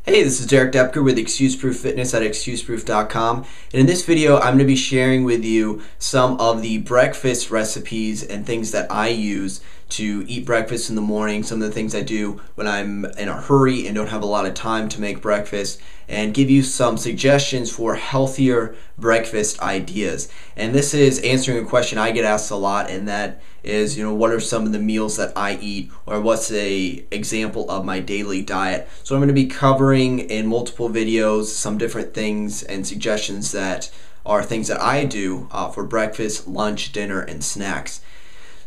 Hey, this is Derek Depker with ExcuseProof Fitness at ExcuseProof.com, and in this video I'm going to be sharing with you some of the breakfast recipes and things that I use to eat breakfast in the morning, some of the things I do when I'm in a hurry and don't have a lot of time to make breakfast, and give you some suggestions for healthier breakfast ideas. And this is answering a question I get asked a lot, and that is, what are some of the meals that I eat, or what's a example of my daily diet. So I'm going to be covering in multiple videos some different things and suggestions that are things that I do for breakfast, lunch, dinner, and snacks.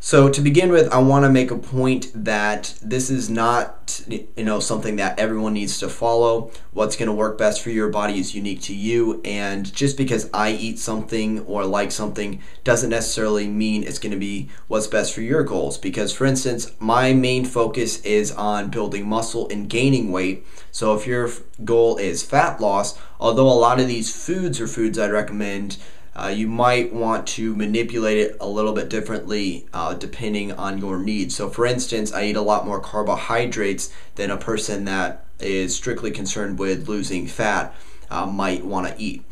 So to begin with, I want to make a point that this is not, something that everyone needs to follow. What's going to work best for your body is unique to you, and just because I eat something or like something doesn't necessarily mean it's going to be what's best for your goals. Because, for instance, my main focus is on building muscle and gaining weight. So if your goal is fat loss, although a lot of these foods are foods I'd recommend, you might want to manipulate it a little bit differently depending on your needs. So for instance, I eat a lot more carbohydrates than a person that is strictly concerned with losing fat might want to eat.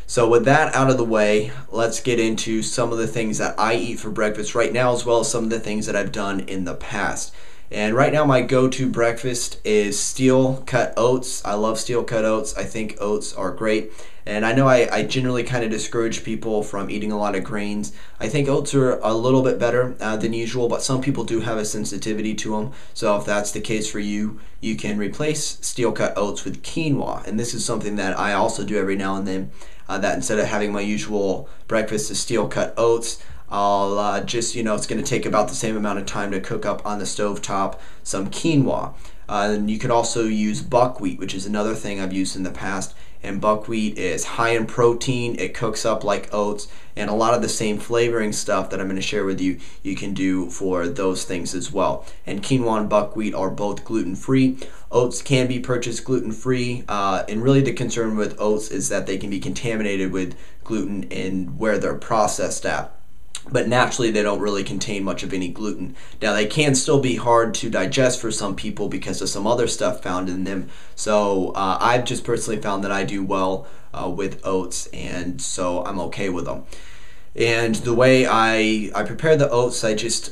So with that out of the way, let's get into some of the things that I eat for breakfast right now, as well as some of the things that I've done in the past. And right now my go-to breakfast is steel cut oats. I love steel cut oats. I think oats are great. And I know I generally kind of discourage people from eating a lot of grains. I think oats are a little bit better than usual, but some people do have a sensitivity to them. So if that's the case for you, you can replace steel cut oats with quinoa. And this is something that I also do every now and then, that instead of having my usual breakfast of steel cut oats, I'll just, it's going to take about the same amount of time to cook up on the stovetop some quinoa. And you can also use buckwheat, which is another thing I've used in the past. And buckwheat is high in protein, it cooks up like oats, and a lot of the same flavoring stuff that I'm going to share with you, you can do for those things as well. And quinoa and buckwheat are both gluten-free. Oats can be purchased gluten-free, and really the concern with oats is that they can be contaminated with gluten in where they're processed at. But naturally they don't really contain much of any gluten. Now they can still be hard to digest for some people because of some other stuff found in them. So I've just personally found that I do well with oats, and so I'm okay with them. And the way I prepare the oats,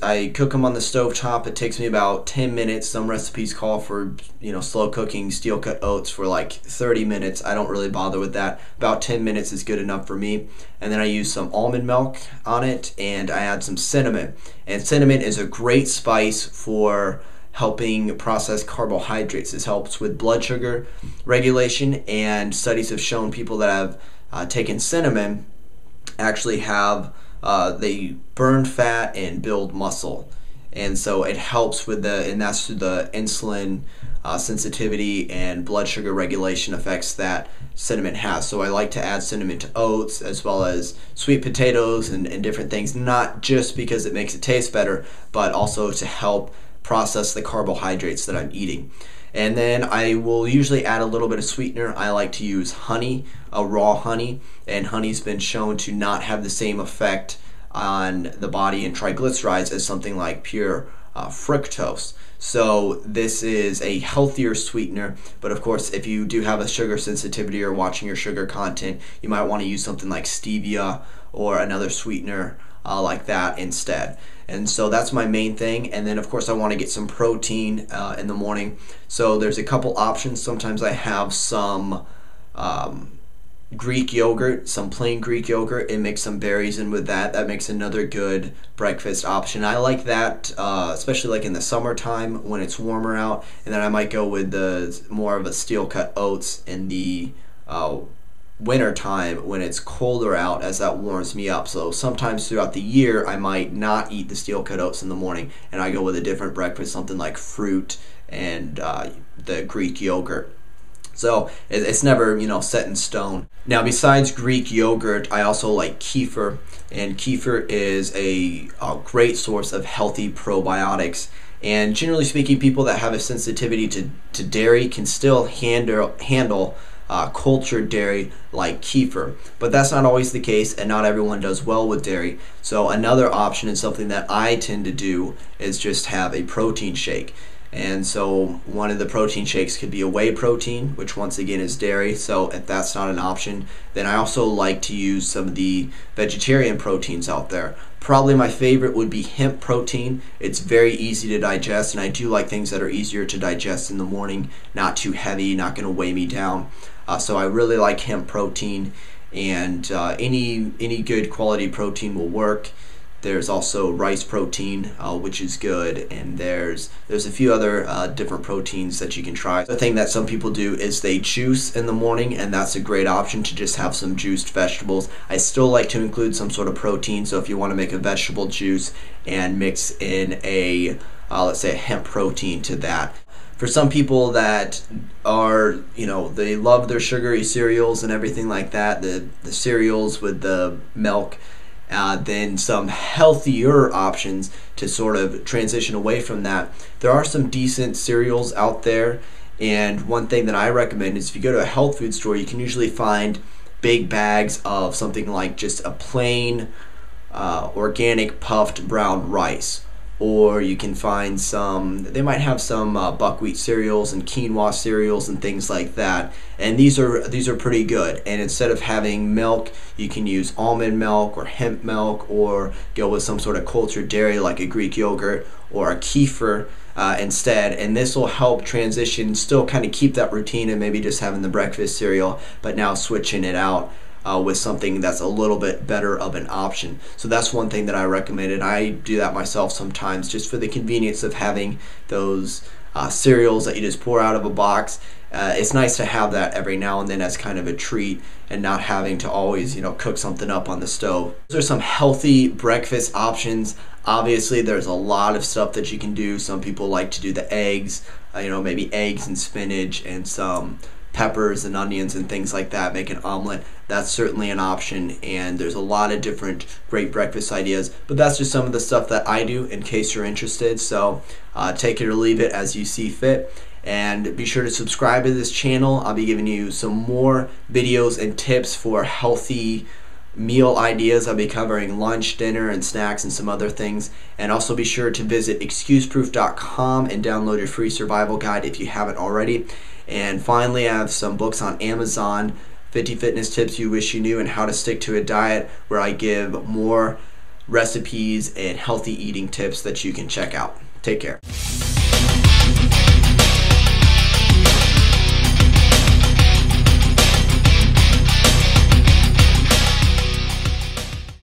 I cook them on the stove top. It takes me about 10 minutes. Some recipes call for slow cooking steel cut oats for like 30 minutes. I don't really bother with that. About 10 minutes is good enough for me. And then I use some almond milk on it, and I add some cinnamon. And cinnamon is a great spice for helping process carbohydrates. This helps with blood sugar regulation, and studies have shown people that have taken cinnamon actually have they burn fat and build muscle. And so it helps with and that's through the insulin sensitivity and blood sugar regulation effects that cinnamon has. So I like to add cinnamon to oats, as well as sweet potatoes and different things, not just because it makes it taste better, but also to help process the carbohydrates that I'm eating. And then I will usually add a little bit of sweetener. I like to use honey, raw honey, and honey's been shown to not have the same effect on the body and triglycerides as something like pure fructose. So this is a healthier sweetener, but of course if you do have a sugar sensitivity or watching your sugar content, you might want to use something like stevia or another sweetener like that instead. And so that's my main thing. And then of course I want to get some protein in the morning. So there's a couple options. Sometimes I have some Greek yogurt, some plain Greek yogurt, and mix some berries in with that. That makes another good breakfast option. I like that, especially like in the summertime when it's warmer out. And then I might go with the more of a steel cut oats in the winter time when it's colder out, as that warms me up. So sometimes throughout the year I might not eat the steel cut oats in the morning, and I go with a different breakfast, something like fruit and the Greek yogurt. So it's never set in stone. Now besides Greek yogurt, I also like kefir, and kefir is a great source of healthy probiotics. And generally speaking, people that have a sensitivity to dairy can still handle cultured dairy like kefir, but that's not always the case, and not everyone does well with dairy. So another option, and something that I tend to do, is just have a protein shake. And so one of the protein shakes could be a whey protein, which once again is dairy. So if that's not an option, then I also like to use some of the vegetarian proteins out there. Probably my favorite would be hemp protein. It's very easy to digest, and I do like things that are easier to digest in the morning, not too heavy, not going to weigh me down. So I really like hemp protein, and any good quality protein will work. There's also rice protein, which is good, and there's a few other different proteins that you can try. The thing that some people do is they juice in the morning, and that's a great option to just have some juiced vegetables. I still like to include some sort of protein, so if you want to make a vegetable juice and mix in a let's say a hemp protein to that. For some people that are, they love their sugary cereals and everything like that, the cereals with the milk, then some healthier options to sort of transition away from that. There are some decent cereals out there, and one thing that I recommend is if you go to a health food store, you can usually find big bags of something like just a plain organic puffed brown rice. Or you can find they might have some buckwheat cereals and quinoa cereals and things like that. And these are pretty good. And instead of having milk, you can use almond milk or hemp milk, or go with some sort of cultured dairy like a Greek yogurt or a kefir instead. And this will help transition, still kind of keep that routine and maybe just having the breakfast cereal, but now switching it out with something that's a little bit better of an option. So that's one thing that I recommend, and I do that myself sometimes just for the convenience of having those cereals that you just pour out of a box. It's nice to have that every now and then as kind of a treat, and not having to always cook something up on the stove. Those are some healthy breakfast options. Obviously there's a lot of stuff that you can do. Some people like to do the eggs, maybe eggs and spinach and some peppers and onions and things like that, make an omelet. That's certainly an option, and there's a lot of different great breakfast ideas, but that's just some of the stuff that I do in case you're interested. So take it or leave it as you see fit, and be sure to subscribe to this channel. I'll be giving you some more videos and tips for healthy meal ideas. I'll be covering lunch, dinner, and snacks and some other things. And also be sure to visit ExcuseProof.com and download your free survival guide if you haven't already. And finally, I have some books on Amazon, 50 Fitness Tips You Wish You Knew and How to Stick to a Diet, where I give more recipes and healthy eating tips that you can check out. Take care.